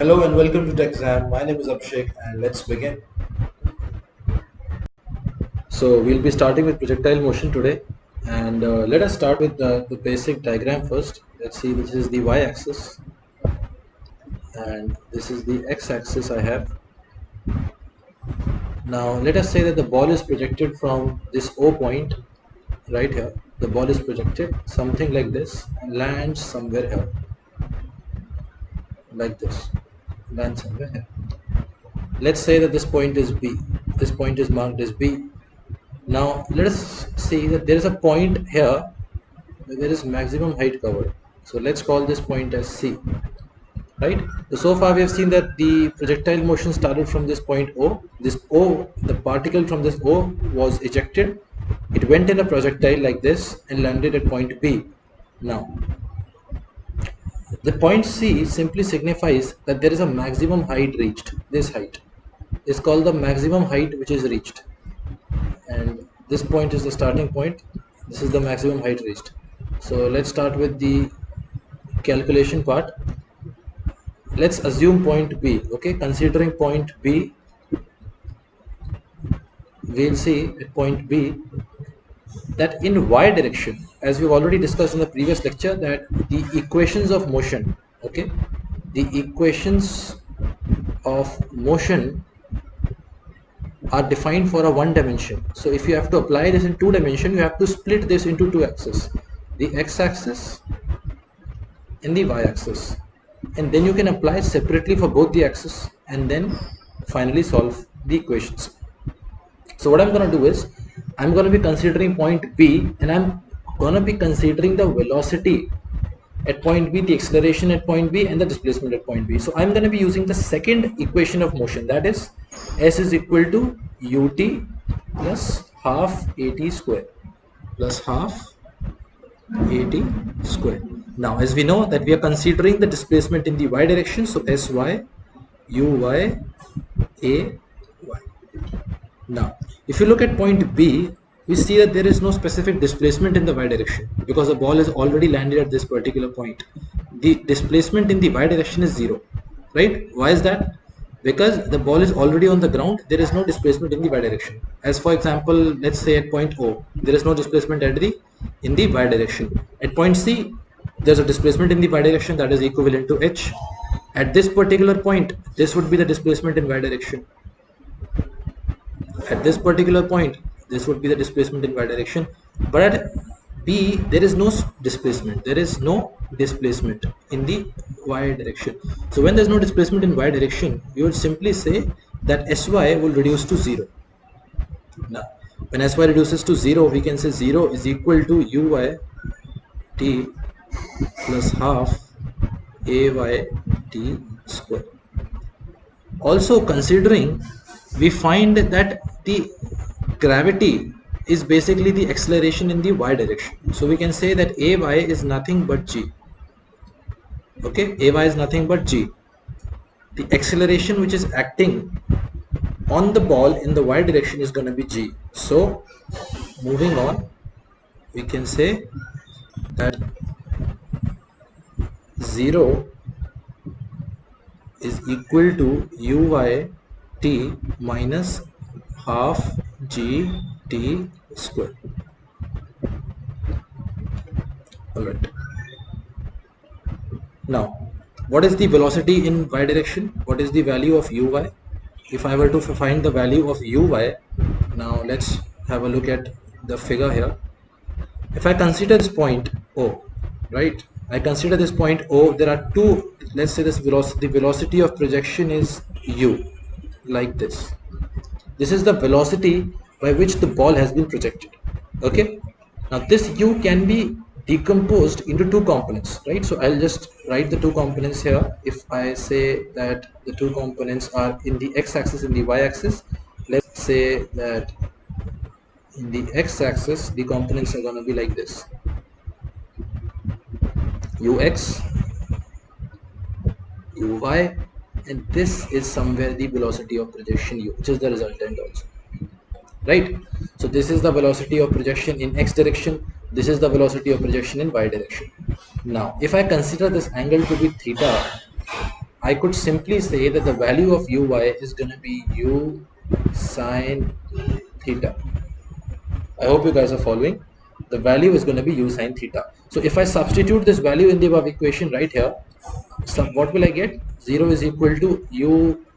Hello and welcome to TechZam. My name is Abhishek and let's begin. So we'll be starting with projectile motion today, and let us start with the basic diagram first. Let's see, this is the y-axis and this is the x-axis I have. Now let us say that the ball is projected from this O point right here. The ball is projected something like this and lands somewhere here, like this, lands somewhere here. Let's say that this point is B. This point is marked as B. Now let us see that there is a point here where there is maximum height covered. So let's call this point as C, right? So far we have seen that the projectile motion started from this point O. This O, the particle from this O was ejected. It went in a projectile like this and landed at point B. Now the point C simply signifies that there is a maximum height reached. This height is called the maximum height which is reached, and this point is the starting point. This is the maximum height reached. So let's start with the calculation part. Let's assume point B. Okay, considering point B, we'll see at point B that in y direction, as we've already discussed in the previous lecture, that the equations of motion, okay, the equations of motion are defined for a one dimension. So if you have to apply this in two dimension, you have to split this into two axes, the x-axis and the y-axis, and then you can apply separately for both the axes and then finally solve the equations. So what I'm going to do is I'm going to be considering point B, and I'm going to be considering the velocity at point B, the acceleration at point B, and the displacement at point B. So I'm going to be using the second equation of motion, that is S is equal to ut plus half at square plus half at square. Now as we know that we are considering the displacement in the y direction, so Sy uy ay. Now if you look at point B, we see that there is no specific displacement in the y direction because the ball is already landed at this particular point. The displacement in the y direction is 0, right? Why is that? Because the ball is already on the ground, there is no displacement in the y direction. As for example, let's say at point O, there is no displacement in the y direction. At point C, there's a displacement in the y direction that is equivalent to h. At this particular point, this would be the displacement in y direction. At this particular point, this would be the displacement in y direction, but at B there is no displacement, in the y direction. So when there's no displacement in y direction, you would simply say that Sy will reduce to 0. Now when Sy reduces to 0, we can say 0 is equal to uy t plus half ay t square. Also considering, we find that the gravity is basically the acceleration in the y direction. So we can say that ay is nothing but g. Okay, ay is nothing but g. The acceleration which is acting on the ball in the y direction is going to be g. So moving on, we can say that 0 is equal to uy t minus half g t square. Alright. Now, what is the velocity in y direction? What is the value of uy? If I were to find the value of uy, now let's have a look at the figure here. If I consider this point O, right? I consider this point O, there are two, let's say this velocity, the velocity of projection is u, like this. This is the velocity by which the ball has been projected. Okay, now this u can be decomposed into two components, right? So I'll just write the two components here. If I say that the two components are in the x-axis and the y-axis, let's say that in the x-axis the components are going to be like this: ux, uy, and this is somewhere the velocity of projection u, which is the resultant also, right? So this is the velocity of projection in x direction, this is the velocity of projection in y direction. Now if I consider this angle to be theta, I could simply say that the value of uy is going to be u sine theta. I hope you guys are following. The value is going to be u sine theta. So if I substitute this value in the above equation right here, so what will I get? 0 is equal to u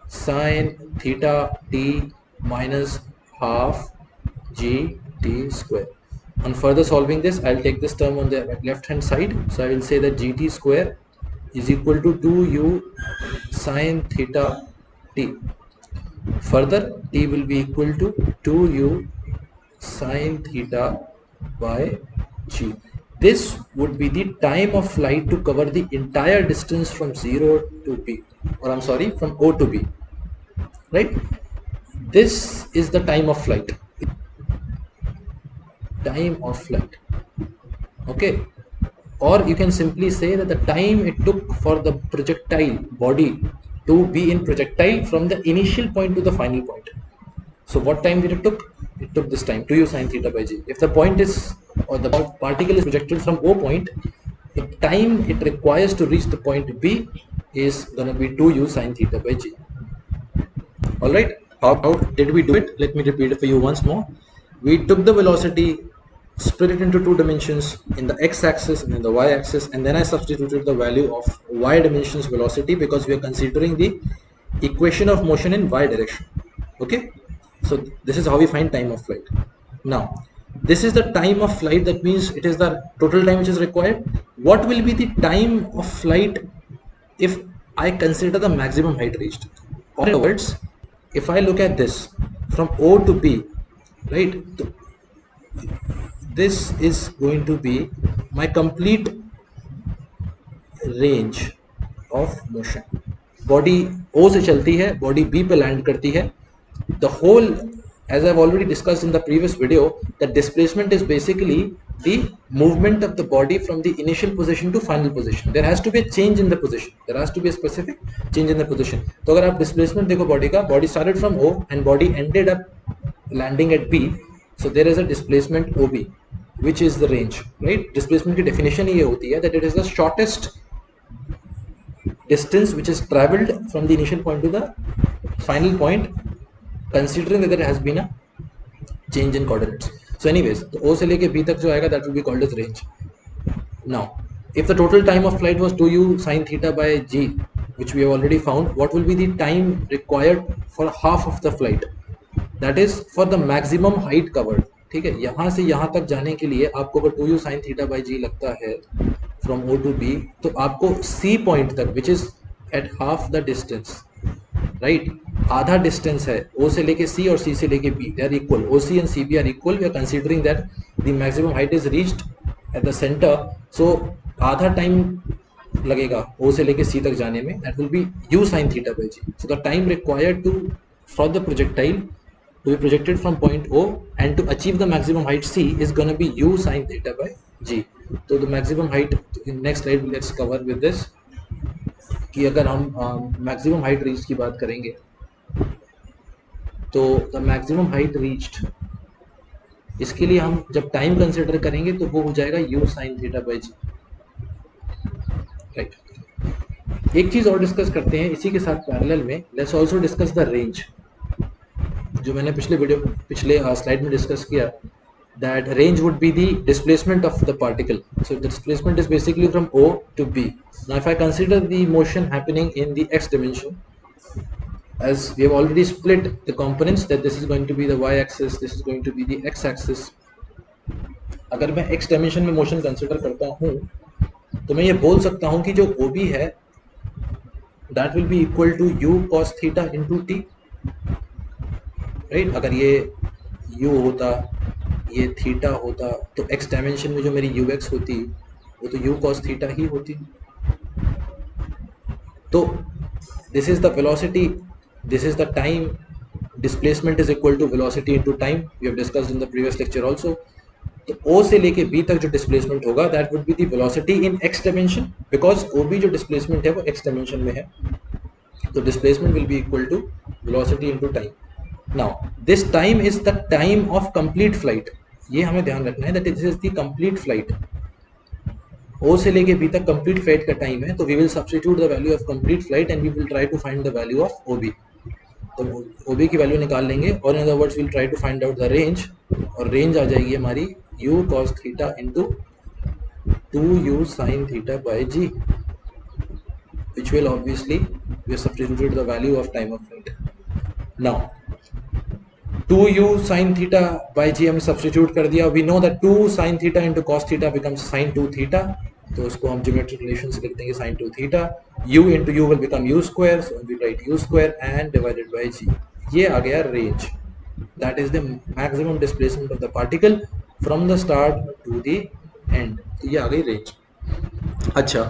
sine theta t minus half g t square. On further solving this, I'll take this term on the left hand side. So I will say that gt square is equal to 2u sine theta t. Further, t will be equal to 2u sine theta by g. This would be the time of flight to cover the entire distance from 0 to b, or I'm sorry, from O to B, right? This is the time of flight. Time of flight. Okay. Or you can simply say that the time it took for the projectile body to be in projectile from the initial point to the final point. So what time did it took? It took this time, 2u sine theta by g. If the point is, or the particle is projected from O point, the time it requires to reach the point B is going to be 2u sine theta by g. Alright, how did we do it? Let me repeat it for you once more. We took the velocity, split it into two dimensions, in the x-axis and in the y-axis, and then I substituted the value of y dimensions velocity because we are considering the equation of motion in y direction. Okay, so this is how we find time of flight. Now this is the time of flight, that means it is the total time which is required. What will be the time of flight if I consider the maximum height reached? In other words, if I look at this from O to B, right, this is going to be my complete range of motion. Body O से चलती है, body B पे land करती है. The whole, as I've already discussed in the previous video, the displacement is basically the movement of the body from the initial position to final position. There has to be a change in the position. There has to be a specific change in the position. तो अगर आप displacement देखो body का, body started from O and body ended up landing at B, so there is a displacement OB, which is the range, right? Displacement की definition ये होती है that it is the shortest distance which is traveled from the initial point to the final point, considering that there has been a change in coordinates. So anyways, तो O से लेके B तक जो आएगा, that will be called as range. Now, if the total time of flight was 2u sine theta by g, which we have already found, what will be the time required for half of the flight? That is for the maximum height covered. ठीक है, यहाँ से यहाँ तक जाने के लिए आपको अगर 2u sine theta by g लगता है from O to B, तो आपको C point तक, which is at half the distance, right? आधा distance है O से लेके C और C से लेके B, they are equal. OC and CB are equal. We are considering that the maximum height is reached at the center, so आधा time लगेगा O से लेके C तक जाने में, that will be u sine theta by g. So the time required to for the projectile to be projected from point O and to achieve the maximum height C is going to be u sine theta by g. So the maximum height in next slide let's cover with this, कि अगर हम maximum height reached की बात करेंगे तो the maximum height reached, इसके लिए हम जब टाइम कंसिडर करेंगे तो वो हो जाएगा u sin theta by g, right? एक चीज और डिस्कस करते हैं इसी के साथ पैरेलल में, let's also discuss the range, जो मैंने पिछले स्लाइड में डिस्कस किया, that range would be the displacement of the particle. So the displacement is basically from O to B. Now if I consider the motion happening in the x dimension, as we have already split the components, that this is going to be the y-axis, this is going to be the x-axis. अगर मैं x dimension में motion consider करता हूँ तो मैं ये बोल सकता हूँ कि जो OB है that will be equal to u cos theta into t, right? अगर ये u होता, ये थीटा होता, तो x डायमेंशन में जो मेरी ux होती वो तो u cos थीटा ही होती. तो this is the velocity, this is the time, displacement is equal to velocity into time. We have discussed in the previous lecture also. तो O से लेके B तक जो displacement होगा that would be the velocity in x dimension, because OB जो displacement है वो x dimension में है, तो displacement will be equal to velocity into time. Now this time is the time of complete flight. ये हमें ध्यान रखना है that this is the complete flight. O से लेके B तक कंप्लीट फ्लाइट का टाइम है, तो we will substitute the value of complete flight and we will try to find the value of OB। तो OB की वैल्यू निकाल लेंगे और in other words will try to find out the range, और range आ जाएगी हमारी u cos theta into 2u sin theta by g, which will obviously we have substituted the value of time of flight. Now 2u sin theta by g हमने substitute कर दिया. We know that 2 sin theta into cos theta becomes sin 2 theta, तो उसको हम geometric relation से लिख देंगे sin 2 theta. u into u will become u square, so we write u square and divided by g. ये आ गया range, that is the maximum displacement of the particle from the start to the end. तो ये आ गई range. अच्छा,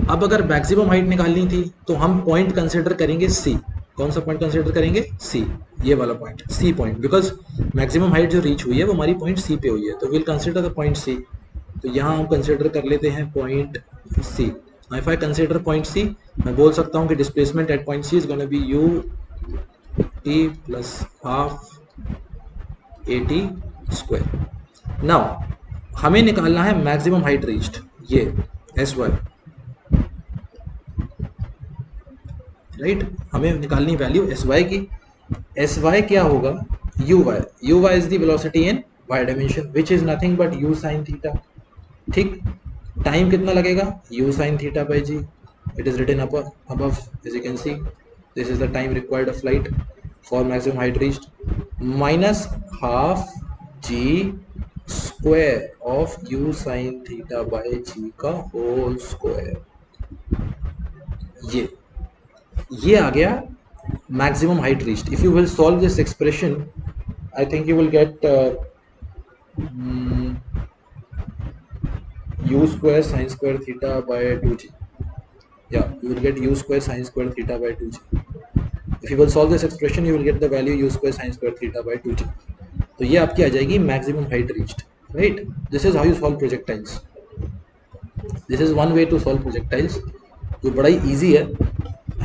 अब अगर maximum height निकालनी थी तो हम पॉइंट कंसिडर करेंगे सी. कौन सा पॉइंट कंसिडर करेंगे? सी, ये वाला point, C point, because maximum height जो रीच हुई है वो हमारी पॉइंट सी पे हुई है, तो will consider the point C. तो यहाँ हम कंसिडर कर लेते हैं point C. If I consider point C, मैं बोल सकता हूँ कि displacement at point C is gonna be u t plus half a t square. Now हमें निकालना है मैक्सिमम हाइट रीच्ड, ये एस वाई, राइट. हमें निकालनी वैल्यू एस वाई की. एस वाई क्या होगा? U y. U y is the velocity in y dimension which is nothing but u sine theta. ठीक. टाइम कितना लगेगा? U sine theta by g. It is written above as you can see. This is the time required of flight for maximum height reached, minus half g square of u sin theta by g का whole square. ये आ गया maximum height reached. If you will solve this expression, I think you will get u square sin square theta by 2g. Yeah, you will get u square sin square theta by 2g. If you will solve this expression, you will get the value u square sin square theta by 2g. तो ये आपकी आ जाएगी maximum height reached, right? This is how you solve projectiles. This is one way to solve projectiles, जो बड़ा ही easy है.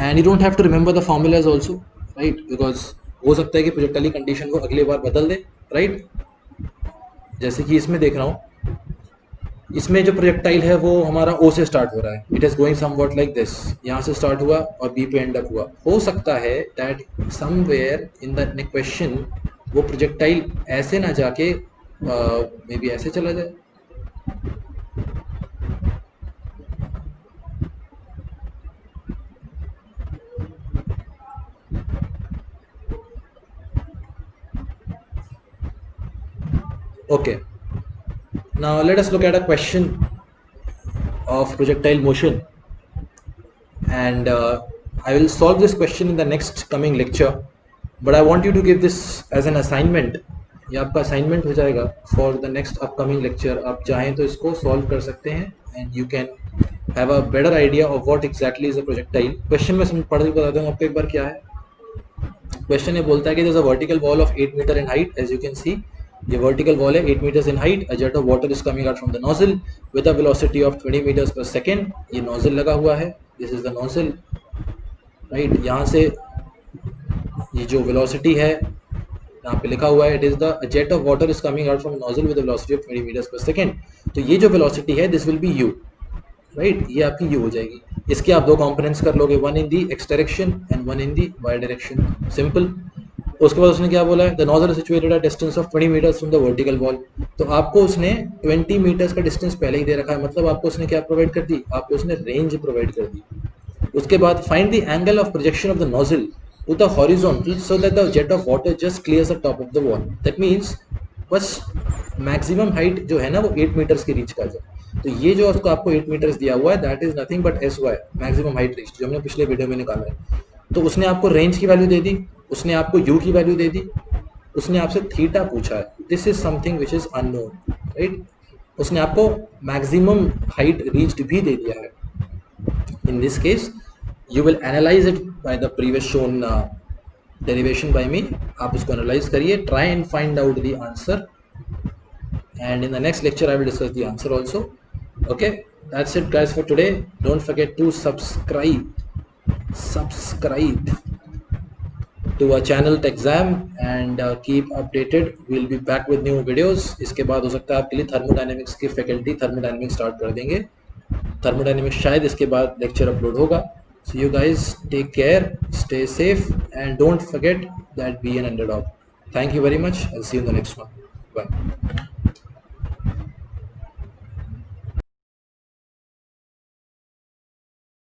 And you don't have to remember the formulas also, right? Because हो सकता है कि projectile condition को अगले बार बदल दे, right? जैसे कि इसमें देख रहा हूँ, इसमें जो प्रोजेक्टाइल है वो हमारा O से स्टार्ट हो रहा है. It is going somewhat like this. यहाँ से स्टार्ट हुआ और B पे एंड अप हुआ. हो सकता है that somewhere in the question वो प्रोजेक्टाइल ऐसे ना जाके मे बी ऐसे चला जाए. Okay. Now let us look at a question of projectile motion, and I will solve this question in the next coming lecture, but I want you to give this as an assignment. ये आपका assignment हो जाएगा for the next upcoming lecture. आप चाहें तो इसको solve कर सकते हैं and you can have a better idea of what exactly is a projectile. Question में पढ़ के बता दूँ आपको एक बार क्या है. Question ये बोलता है कि there's a vertical wall of 8 meter in height, as you can see. ये वर्टिकल वॉल है 8 meters in height. A jet of water is coming out from the nozzle with a velocity of 20 meters per second. ये nozzle लगा हुआ है. This is the nozzle, right? यहाँ से ये जो velocity है यहाँ पे लिखा हुआ है, it is the a jet of water is coming out from nozzle with a velocity of 20 meters per second. तो ये जो velocity है this will be u, right? ये आपकी u हो जाएगी. इसके आप दो components कर लोगे, one in the x direction and one in the y direction. Simple. उसके बाद उसने क्या बोला है? The nozzle situated at distance of 20 metres from the vertical wall. तो आपको उसने 20 मीटर्स का डिस्टेंस पहले ही दे रखा है, मतलब आपको उसने क्या प्रोवाइड कर दी? आपको उसने रेंज प्रोवाइड कर दी. उसके बाद find the angle of projection of the nozzle to the horizontal so that the jet of water just clears the top of the wall. That means बस मैक्सिमम हाइट जो है ना वो 8 मीटर्स की रीच कर जाए. तो ये जो उसको आपको 8 मीटर्स दिया हुआ है that is nothing but s y, maximum height reach, जो हमने पिछले वीडियो में निकाला है. तो उसने आपको रेंज की वैल्यू दे दी, उसने आपको u की वैल्यू दे दी, उसने आपसे थीटा पूछा है. This is something which is unknown, right? उसने आपको मैक्सिमम हाइट रीच्ड भी दे दिया है. In this case you will analyse it by the previous shown derivation by me. आप उसको एनालाइज करिए, try and find out the answer, and in the next lecture I will discuss the answer also. Okay, that's it guys for today. Don't forget to subscribe to our channel TechZam and keep updated. We'll be back with new videos. इसके बाद हो सकता है आपके लिए thermodynamics की faculty thermodynamics start कर देंगे. थर्मोडायनेमिक्स शायद इसके बाद लेक्चर अपलोड होगा. So you guys take care, stay safe, and don't forget that be an underdog. Thank you very much. I'll see you in the next one. Bye.